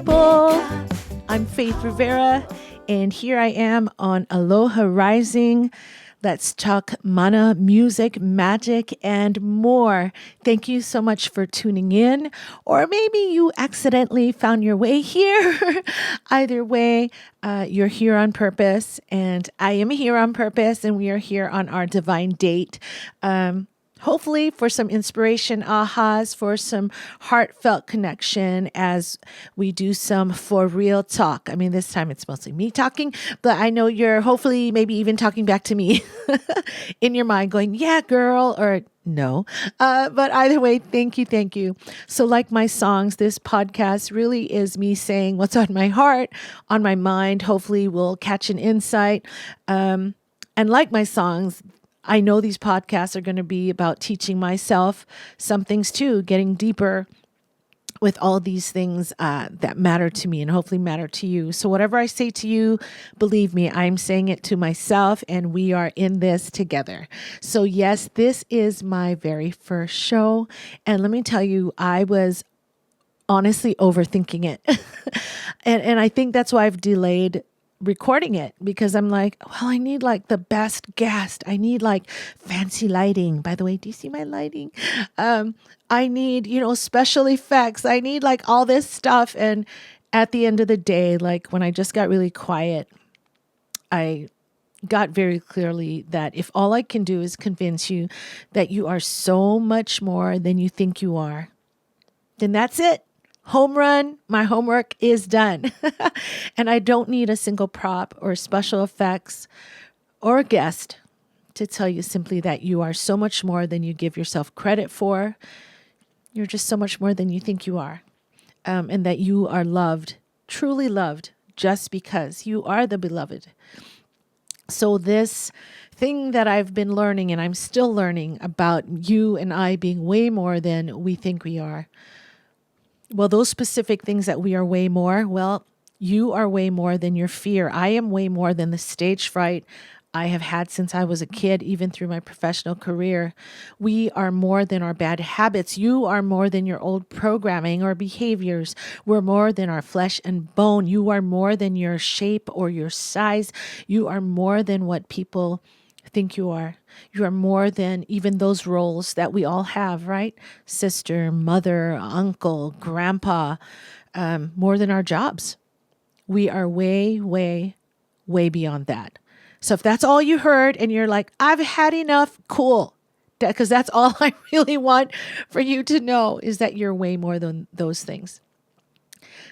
people. I'm Faith Rivera, and here I am on Aloha Rising. Let's talk mana, music, magic, and more. Thank you so much for tuning in, or maybe you accidentally found your way here. Either way, you're here on purpose, and I am here on purpose, and we are here on our divine date. Hopefully for some inspiration, ahas, for some heartfelt connection as we do some for real talk. I mean, this time it's mostly me talking, but I know you're hopefully maybe even talking back to me in your mind going, yeah, girl, or no. But either way, thank you, thank you. So like my songs, this podcast really is me saying what's on my heart, on my mind. Hopefully we'll catch an insight. And like my songs, I know these podcasts are going to be about teaching myself some things too, getting deeper with all these things that matter to me and hopefully matter to you. So whatever I say to you, believe me, I'm saying it to myself, and we are in this together. So yes, this is my very first show. And let me tell you, I was honestly overthinking it. and I think that's why I've delayed recording it, because I'm like, well, I need like the best guest. I need like fancy lighting. By the way, do you see my lighting? I need, special effects. I need like all this stuff. And at the end of the day, like when I just got really quiet, I got very clearly that if all I can do is convince you that you are so much more than you think you are, then that's it. Home run, my homework is done. And I don't need a single prop or special effects or a guest to tell you simply that you are so much more than you give yourself credit for. You're just so much more than you think you are. And that you are loved, truly loved, just because you are the beloved. So this thing that I've been learning, and I'm still learning about you and I being way more than we think we are. Well, those specific things that we are way more, well, you are way more than your fear. I am way more than the stage fright I have had since I was a kid, even through my professional career. We are more than our bad habits. You are more than your old programming or behaviors. We're more than our flesh and bone. You are more than your shape or your size. You are more than what people think you are. You are more than even those roles that we all have, right? Sister, mother, uncle, grandpa, more than our jobs. We are way, way, way beyond that. So if that's all you heard and you're like, I've had enough, cool. Because that's all I really want for you to know is that you're way more than those things.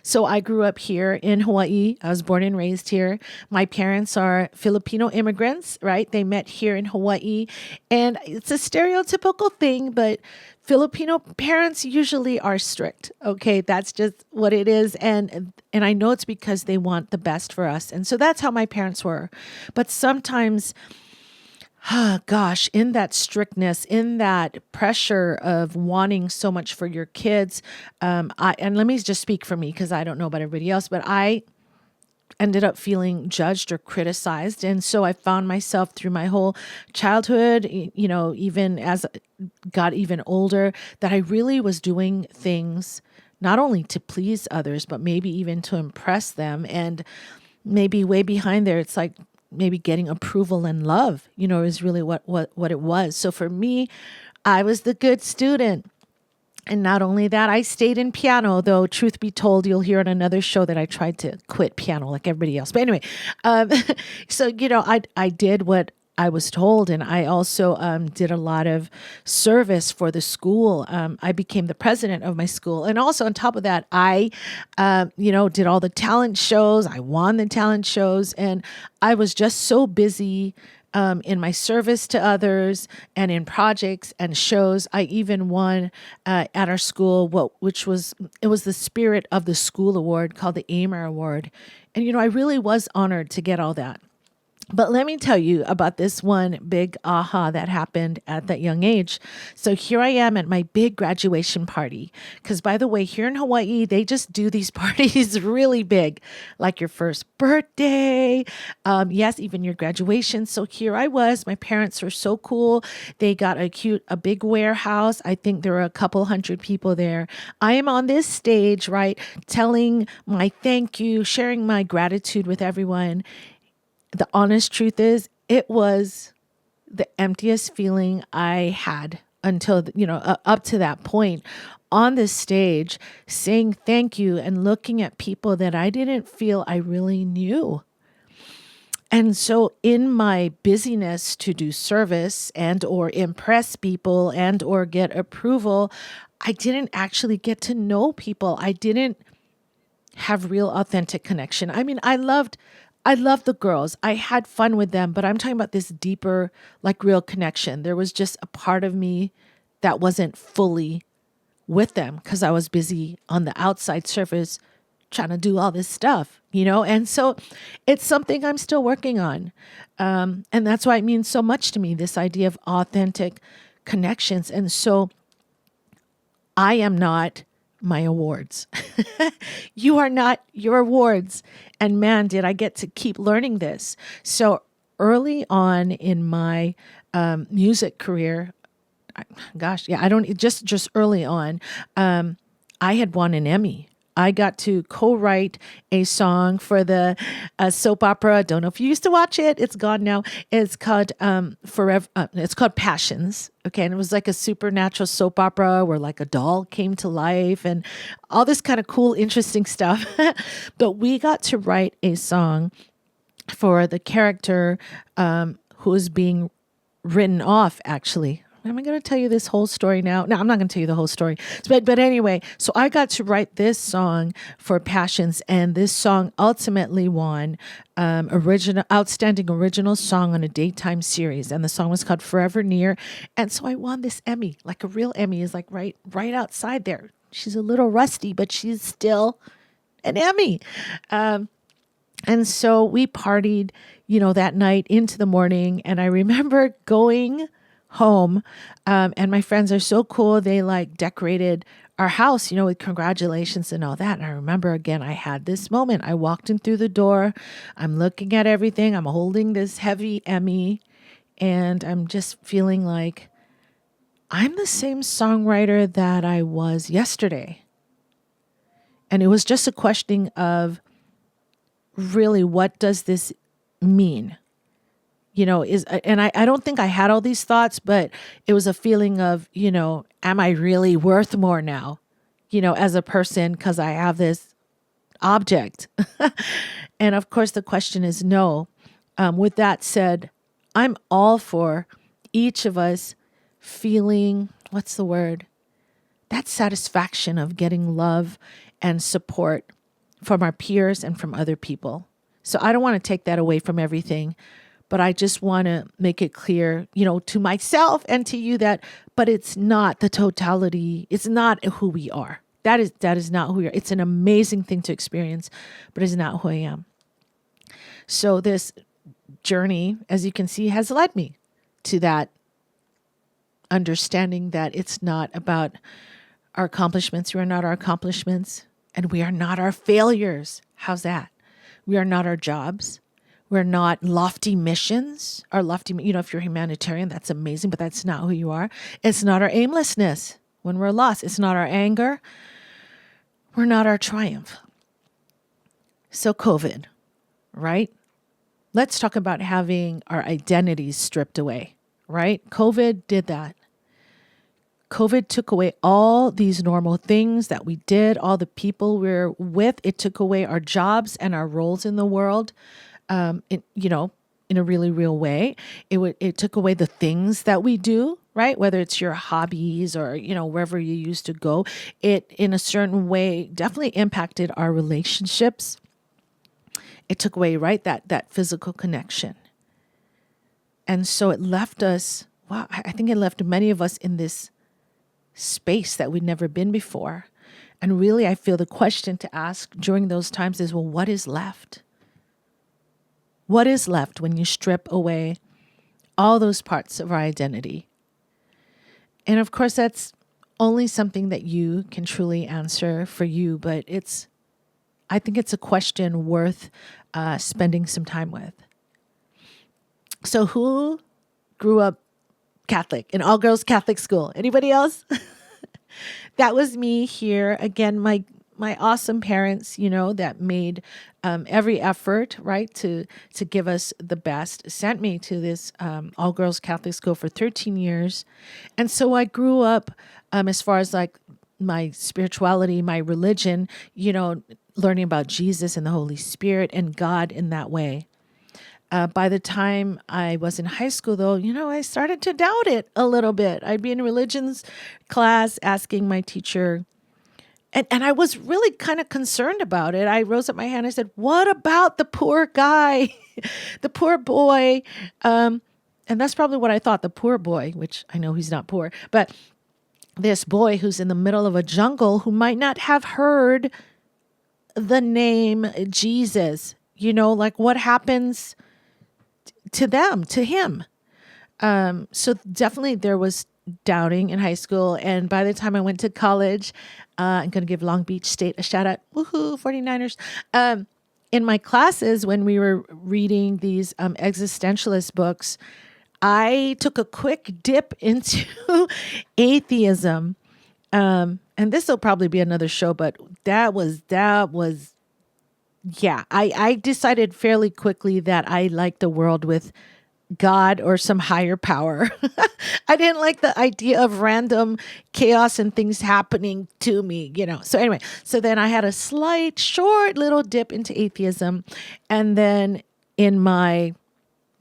So I grew up here in Hawaii. I was born and raised here. My parents are Filipino immigrants, right? They met here in Hawaii. And it's a stereotypical thing, but Filipino parents usually are strict. Okay, that's just what it is. And I know it's because they want the best for us. And so that's how my parents were. But sometimes in that strictness, in that pressure of wanting so much for your kids, and let me just speak for me because I don't know about everybody else, but I ended up feeling judged or criticized. And so I found myself through my whole childhood, even as I got even older, that I really was doing things not only to please others, but maybe even to impress them. And maybe way behind there, it's like, maybe getting approval and love, is really what it was. So for me, I was the good student. And not only that, I stayed in piano, though truth be told, you'll hear on another show that I tried to quit piano like everybody else. But anyway, so, I did what I was told. And I also did a lot of service for the school. I became the president of my school. And also on top of that, I, did all the talent shows. I won the talent shows. And I was just so busy in my service to others and in projects and shows. I even won at our school, it was the Spirit of the School Award called the Emmy Award. And, I really was honored to get all that. But let me tell you about this one big aha that happened at that young age. So here I am at my big graduation party. Because by the way, here in Hawaii, they just do these parties really big, like your first birthday. Yes, even your graduation. So here I was. My parents were so cool. They got a big warehouse. I think there were a couple hundred people there. I am on this stage, right, telling my thank you, sharing my gratitude with everyone. The honest truth is, it was the emptiest feeling I had until, up to that point on this stage, saying thank you and looking at people that I didn't feel I really knew. And so in my busyness to do service and or impress people and or get approval, I didn't actually get to know people. I didn't have real authentic connection. I mean, I loved the girls. I had fun with them, but I'm talking about this deeper, like real connection. There was just a part of me that wasn't fully with them because I was busy on the outside surface trying to do all this stuff. And so it's something I'm still working on. And that's why it means so much to me, this idea of authentic connections. And so I am not my awards. You are not your awards. And man, did I get to keep learning this. So early on in my music career, just early on, I had won an Emmy. I got to co-write a song for the soap opera. I don't know if you used to watch it. It's gone now. It's called Forever. It's called Passions. Okay, and it was like a supernatural soap opera where like a doll came to life and all this kind of cool, interesting stuff. But we got to write a song for the character who is being written off, actually. Am I going to tell you this whole story now? No, I'm not going to tell you the whole story. But anyway, so I got to write this song for Passions, and this song ultimately won outstanding original song on a daytime series, and the song was called Forever Near. And so I won this Emmy, like a real Emmy is like right outside there. She's a little rusty, but she's still an Emmy. And so we partied, that night into the morning, and I remember going home. And my friends are so cool. They like decorated our house, with congratulations and all that. And I remember again, I had this moment. I walked in through the door. I'm looking at everything. I'm holding this heavy Emmy, and I'm just feeling like I'm the same songwriter that I was yesterday. And it was just a question of really, what does this mean? I don't think I had all these thoughts, but it was a feeling of, am I really worth more now, as a person, because I have this object? And of course, the question is no. With that said, I'm all for each of us feeling, what's the word? That satisfaction of getting love and support from our peers and from other people. So I don't want to take that away from everything. But I just want to make it clear, to myself and to you but it's not the totality. It's not who we are. That is not who we are. It's an amazing thing to experience, but it's not who I am. So this journey, as you can see, has led me to that understanding that it's not about our accomplishments. We are not our accomplishments, and we are not our failures. How's that? We are not our jobs. We're not lofty missions. If you're humanitarian, that's amazing, but that's not who you are. It's not our aimlessness when we're lost. It's not our anger. We're not our triumph. So COVID, right? Let's talk about having our identities stripped away, right? COVID did that. COVID took away all these normal things that we did, all the people we're with. It took away our jobs and our roles in the world. In a really real way. It took away the things that we do, right? Whether it's your hobbies or, wherever you used to go. It, in a certain way, definitely impacted our relationships. It took away, right, that physical connection. And so it left us, I think it left many of us in this space that we'd never been before. And really, I feel the question to ask during those times is, well, what is left? What is left when you strip away all those parts of our identity? And of course, that's only something that you can truly answer for you, but I think it's a question worth spending some time with. So who grew up Catholic, in all girls Catholic school? Anybody else? That was me here. Again, my awesome parents, that made every effort, right, to give us the best, sent me to this all girls Catholic school for 13 years. And so I grew up, as far as like my spirituality, my religion, learning about Jesus and the Holy Spirit and God in that way. By the time I was in high school, though, I started to doubt it a little bit. I'd be in religions class asking my teacher, and I was really kind of concerned about it. I rose up my hand. I said, what about the poor guy, the poor boy? And that's probably what I thought, the poor boy, which I know he's not poor, but this boy who's in the middle of a jungle who might not have heard the name Jesus, like what happens to them, to him. So definitely there was doubting in high school. And by the time I went to college, I'm going to give Long Beach State a shout out. Woohoo, 49ers. In my classes, when we were reading these existentialist books, I took a quick dip into atheism. And this will probably be another show, but that was yeah, I decided fairly quickly that I liked the world with God or some higher power. I didn't like the idea of random chaos and things happening to me, So anyway, so then I had a slight, short little dip into atheism. And then in my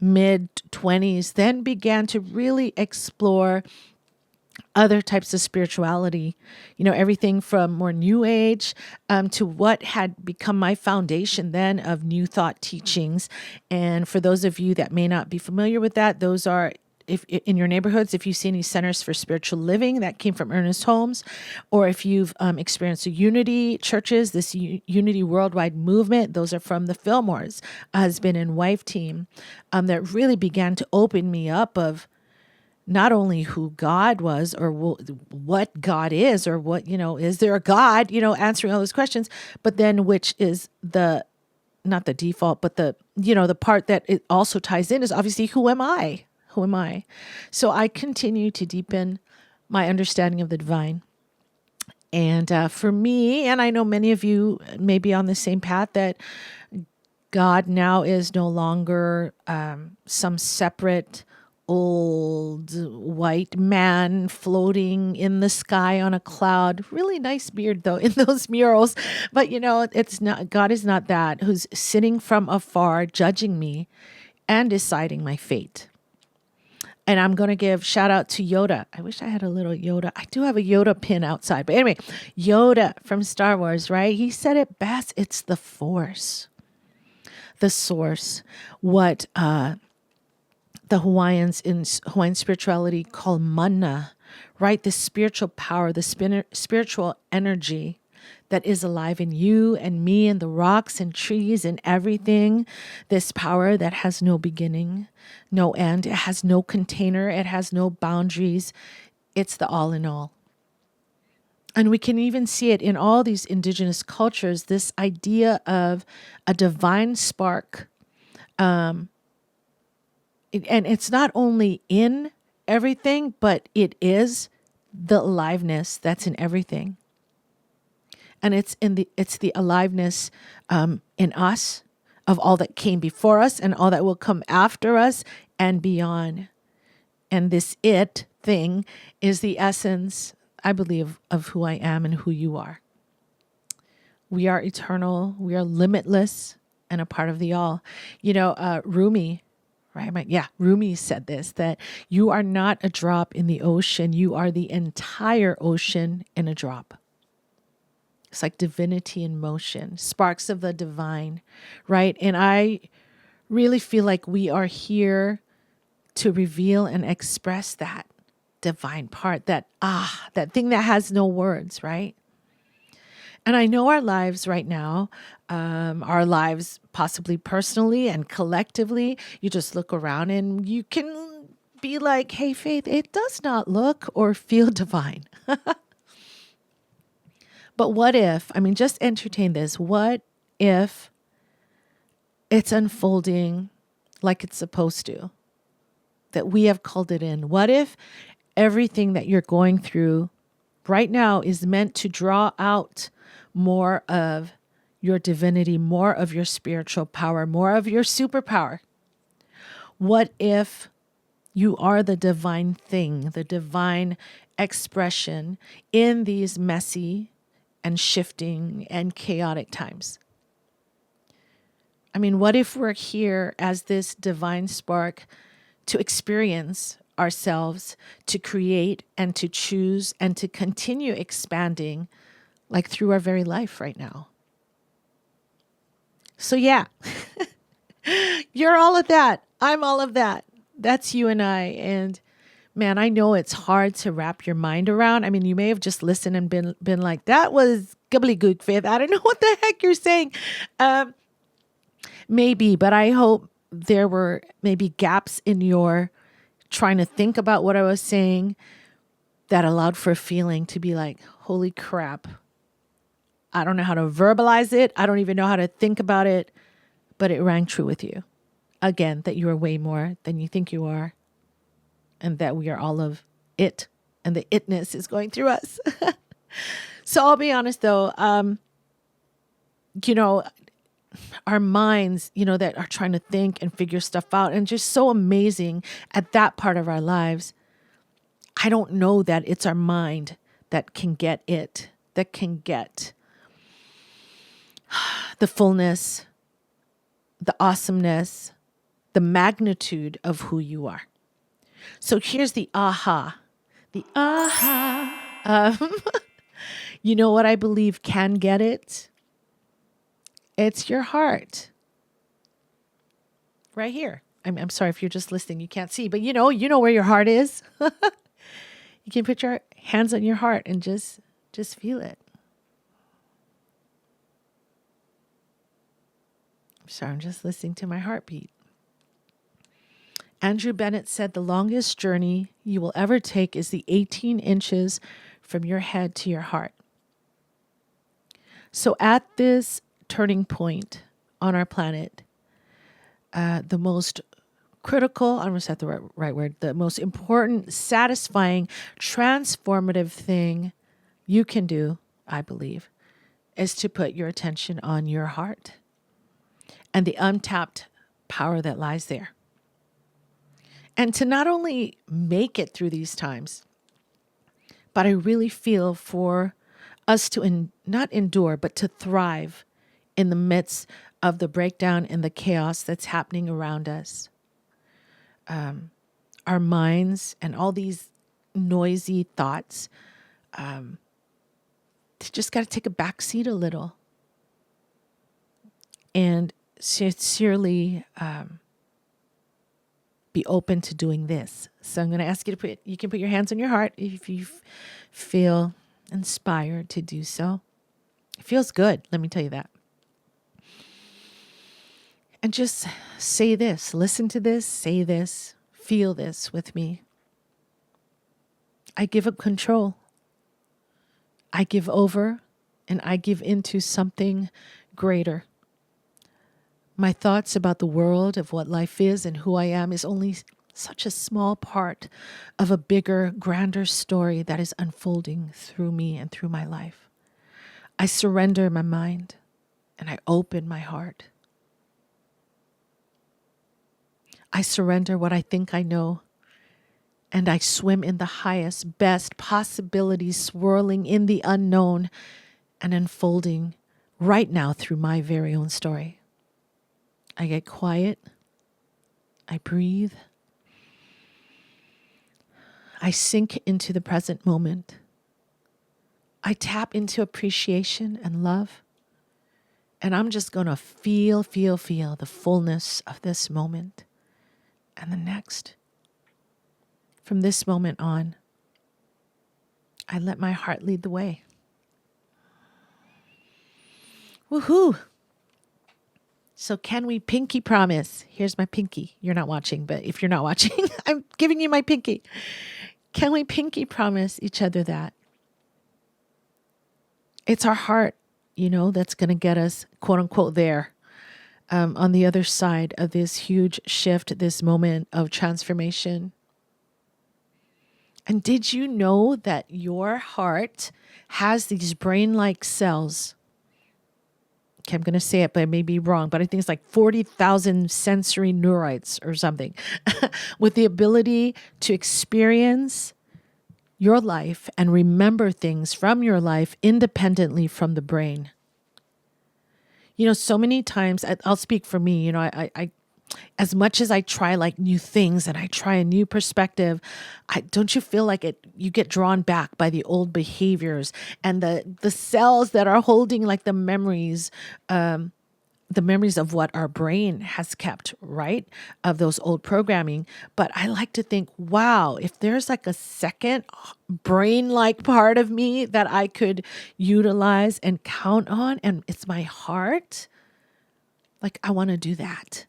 mid-20s, then began to really explore other types of spirituality, everything from more new age to what had become my foundation then of new thought teachings. And for those of you that may not be familiar with that, those are, if in your neighborhoods, if you see any centers for spiritual living, that came from Ernest Holmes, or if you've experienced the Unity churches, this Unity Worldwide movement, those are from the Fillmore's husband and wife team, that really began to open me up of not only who God was or what God is or what, is there a God, answering all those questions, but then which is not the default, but the part that it also ties in is obviously, who am I? Who am I? So I continue to deepen my understanding of the divine. And for me, and I know many of you may be on the same path, that God now is no longer some separate old white man floating in the sky on a cloud. Really nice beard though in those murals. But it's not, God is not that, who's sitting from afar judging me and deciding my fate. And I'm going to give shout out to Yoda. I wish I had a little Yoda. I do have a Yoda pin outside. But anyway, Yoda from Star Wars, right? He said it best. It's the Force, the source, what the Hawaiians in Hawaiian spirituality call mana, right? The spiritual power, the spiritual energy that is alive in you and me and the rocks and trees and everything. This power that has no beginning, no end. It has no container. It has no boundaries. It's the all in all. And we can even see it in all these indigenous cultures, this idea of a divine spark. And it's not only in everything, but it is the aliveness that's in everything. And it's the aliveness in us, of all that came before us and all that will come after us and beyond. And this it thing is the essence, I believe, of who I am and who you are. We are eternal. We are limitless and a part of the all. Rumi, right? Yeah, Rumi said this, that you are not a drop in the ocean. You are the entire ocean in a drop. It's like divinity in motion, sparks of the divine, right? And I really feel like we are here to reveal and express that divine part, that thing that has no words, right? And I know our lives right now, our lives possibly personally and collectively, you just look around and you can be like, hey, Faith, it does not look or feel divine. But what if, I mean, just entertain this. What if it's unfolding like it's supposed to, that we have called it in? What if everything that you're going through right now is meant to draw out more of your divinity, more of your spiritual power, more of your superpower? What if you are the divine thing, the divine expression in these messy and shifting and chaotic times? I mean, what if we're here as this divine spark to experience ourselves, to create and to choose and to continue expanding like through our very life right now? So yeah, you're all of that. I'm all of that. That's you and I. And man, I know it's hard to wrap your mind around. I mean, you may have just listened and been like, that was gobbledygook, Faith. I don't know what the heck you're saying. Maybe, but I hope there were maybe gaps in your trying to think about what I was saying that allowed for a feeling to be like, holy crap. I don't know how to verbalize it. I don't even know how to think about it, but it rang true with you. Again, that you are way more than you think you are, and that we are all of it, and the itness is going through us. So I'll be honest though, you know, our minds, you know, that are trying to think and figure stuff out and just so amazing at that part of our lives. I don't know that it's our mind that can get it, that can get the fullness, the awesomeness, the magnitude of who you are. So here's the aha. The aha. You know what I believe can get it? It's your heart. Right here. I'm sorry if you're just listening, you can't see, but you know where your heart is. You can put your hands on your heart and just feel it. I'm sorry, I'm just listening to my heartbeat. Andrew Bennett said the longest journey you will ever take is the 18 inches from your head to your heart. So at this turning point on our planet, the most critical, I don't know if that's the right word, the most important, satisfying, transformative thing you can do, I believe, is to put your attention on your heart and the untapped power that lies there. And to not only make it through these times, but I really feel for us to not endure, but to thrive in the midst of the breakdown and the chaos that's happening around us. Our minds and all these noisy thoughts, just got to take a back seat a little and sincerely be open to doing this. So I'm going to ask you to you can put your hands on your heart if you feel inspired to do so. It feels good, let me tell you that. And just say this, listen to this, say this, feel this with me. I give up control. I give over and I give into something greater. My thoughts about the world, of what life is and who I am, is only such a small part of a bigger, grander story that is unfolding through me and through my life. I surrender my mind and I open my heart. I surrender what I think I know, and I swim in the highest, best possibilities, swirling in the unknown and unfolding right now through my very own story. I get quiet. I breathe. I sink into the present moment. I tap into appreciation and love. And I'm just going to feel the fullness of this moment and the next. From this moment on, I let my heart lead the way. Woohoo. So can we pinky promise? Here's my pinky. You're not watching, but if you're not watching, I'm giving you my pinky. Can we pinky promise each other that? It's our heart, that's going to get us, quote unquote, there on the other side of this huge shift, this moment of transformation. And did you know that your heart has these brain-like cells? Okay, I'm going to say it, but I may be wrong, but I think it's like 40,000 sensory neurites or something with the ability to experience your life and remember things from your life independently from the brain. So many times, I'll speak for me, I as much as I try like new things and I try a new perspective, don't you feel like you get drawn back by the old behaviors and the cells that are holding like the memories of what our brain has kept, right? Of those old programming. But I like to think, wow, if there's like a second brain-like part of me that I could utilize and count on, and it's my heart, like I want to do that.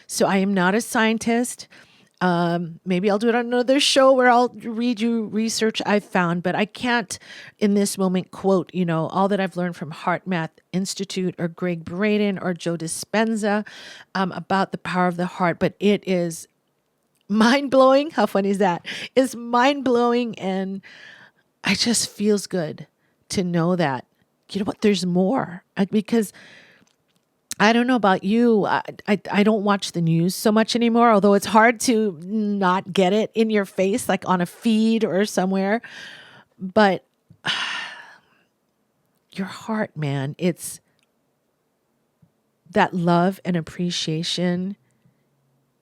So I am not a scientist. Maybe I'll do it on another show where I'll read you research I've found, but I can't in this moment quote, all that I've learned from Heart Math Institute or Greg Braden or Joe Dispenza about the power of the heart, but it is mind-blowing. How funny is that? It's mind-blowing, and it just feels good to know that, there's more, because I don't know about you. I don't watch the news so much anymore, although it's hard to not get it in your face, like on a feed or somewhere. But your heart, man, it's that love and appreciation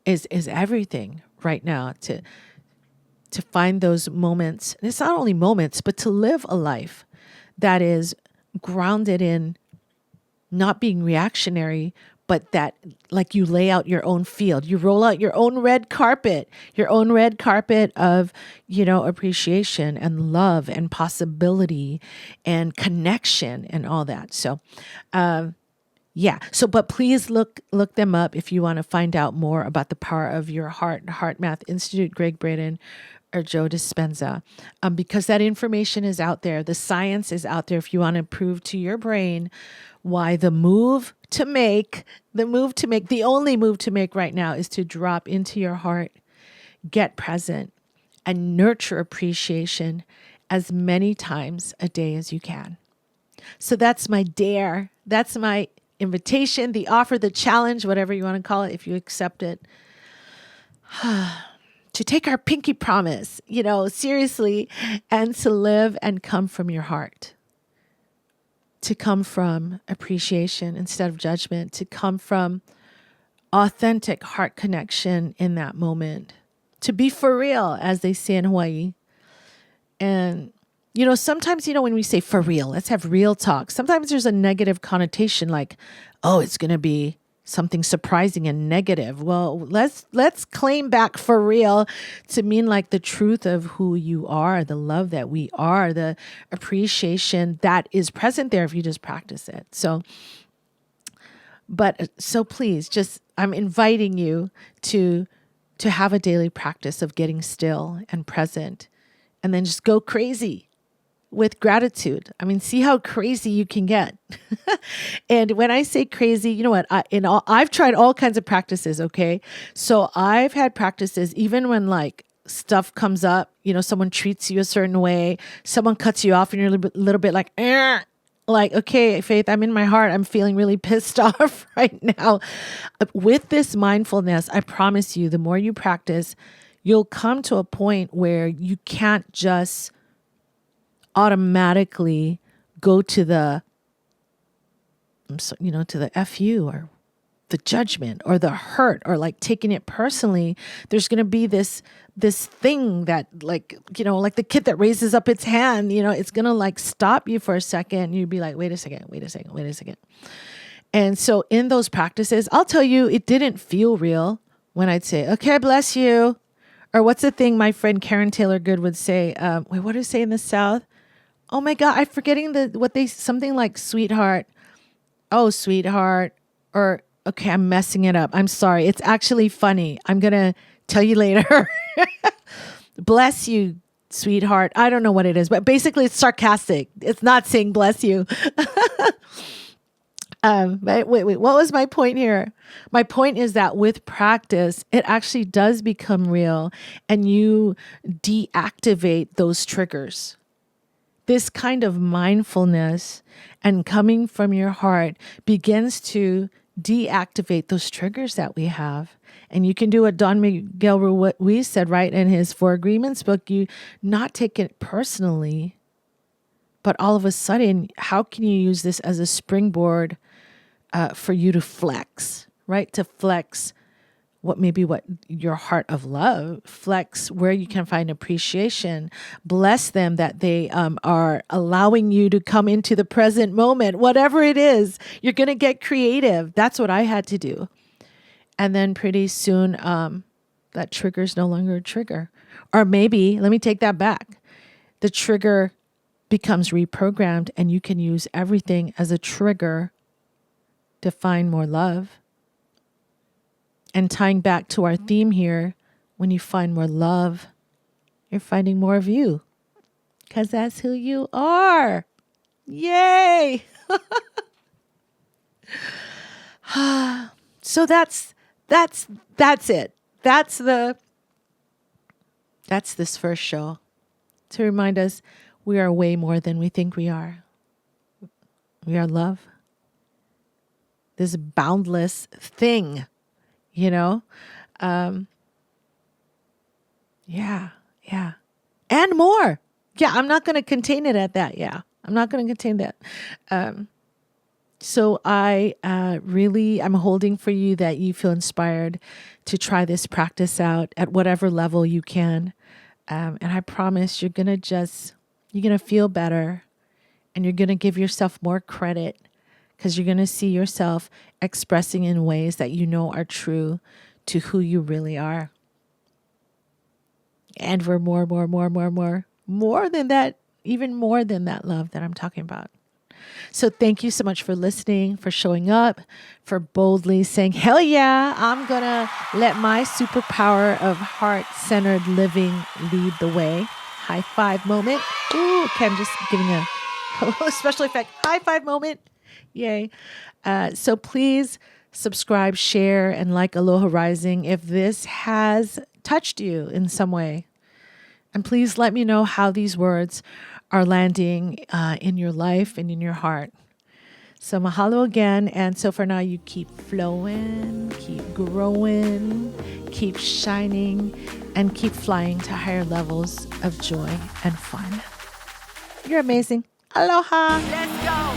is everything right now to find those moments. And it's not only moments, but to live a life that is grounded in not being reactionary, but that like you lay out your own field, you roll out your own red carpet of, appreciation and love and possibility and connection and all that. So, but please look them up if you want to find out more about the power of your heart. Heart Math Institute, Greg Braden or Joe Dispenza, because that information is out there. The science is out there if you want to prove to your brain why the only move to make right now is to drop into your heart, get present, and nurture appreciation as many times a day as you can. So that's my dare. That's my invitation, the offer, the challenge, whatever you want to call it, if you accept it. To take our pinky promise, seriously, and to live and come from your heart. To come from appreciation instead of judgment, to come from authentic heart connection in that moment, to be for real, as they say in Hawaii. And, sometimes, when we say for real, let's have real talk. Sometimes there's a negative connotation like, oh, it's going to be something surprising and negative. Well, let's claim back for real to mean like the truth of who you are, the love that we are, the appreciation that is present there if you just practice it. So please, I'm inviting you to have a daily practice of getting still and present, and then just go crazy with gratitude. I mean, see how crazy you can get. And when I say crazy, you know what? I've tried all kinds of practices. Okay, so I've had practices even when like stuff comes up. Someone treats you a certain way, someone cuts you off, and you're a little bit like, like, okay, Faith, I'm in my heart. I'm feeling really pissed off right now. With this mindfulness, I promise you, the more you practice, you'll come to a point where you can't just automatically go to the FU or the judgment or the hurt or like taking it personally. There's going to be this thing that like the kid that raises up its hand, it's going to like stop you for a second. You'd be like, wait a second. And so in those practices, I'll tell you, it didn't feel real when I'd say, okay, bless you. Or what's the thing my friend Karen Taylor Good would say? What do you say in the South? Oh my God, I'm forgetting something like sweetheart. oh, sweetheart, or okay, I'm messing it up. I'm sorry. It's actually funny. I'm going to tell you later. Bless you, sweetheart. I don't know what it is, but basically it's sarcastic. It's not saying bless you. But wait, what was my point here? My point is that with practice, it actually does become real and you deactivate those triggers. This kind of mindfulness and coming from your heart begins to deactivate those triggers that we have. And you can do what Don Miguel Ruiz said, right, in his Four Agreements book, you not take it personally, but all of a sudden, how can you use this as a springboard for you to flex, right? To flex what your heart of love, flex where you can find appreciation, bless them that they are allowing you to come into the present moment, whatever it is, you're going to get creative. That's what I had to do. And then pretty soon that trigger is no longer a trigger. Or maybe, let me take that back. The trigger becomes reprogrammed and you can use everything as a trigger to find more love. And tying back to our theme here, when you find more love, you're finding more of you. Because that's who you are. Yay! So that's it. That's this first show. To remind us, we are way more than we think we are. We are love. This boundless thing. Yeah. And more. Yeah, I'm not going to contain it at that. Yeah, I'm not going to contain that. So I'm holding for you that you feel inspired to try this practice out at whatever level you can. And I promise you're going to feel better and you're going to give yourself more credit because you're going to see yourself expressing in ways that you know are true to who you really are. And we're more than that, even more than that love that I'm talking about. So thank you so much for listening, for showing up, for boldly saying, hell yeah, I'm going to let my superpower of heart-centered living lead the way. High five moment. Ooh, okay, I'm just giving a special effect. High five moment. Yay. So please subscribe, share, and like Aloha Rising if this has touched you in some way. And please let me know how these words are landing in your life and in your heart. So mahalo again. And so for now, you keep flowing, keep growing, keep shining, and keep flying to higher levels of joy and fun. You're amazing. Aloha. Let's go.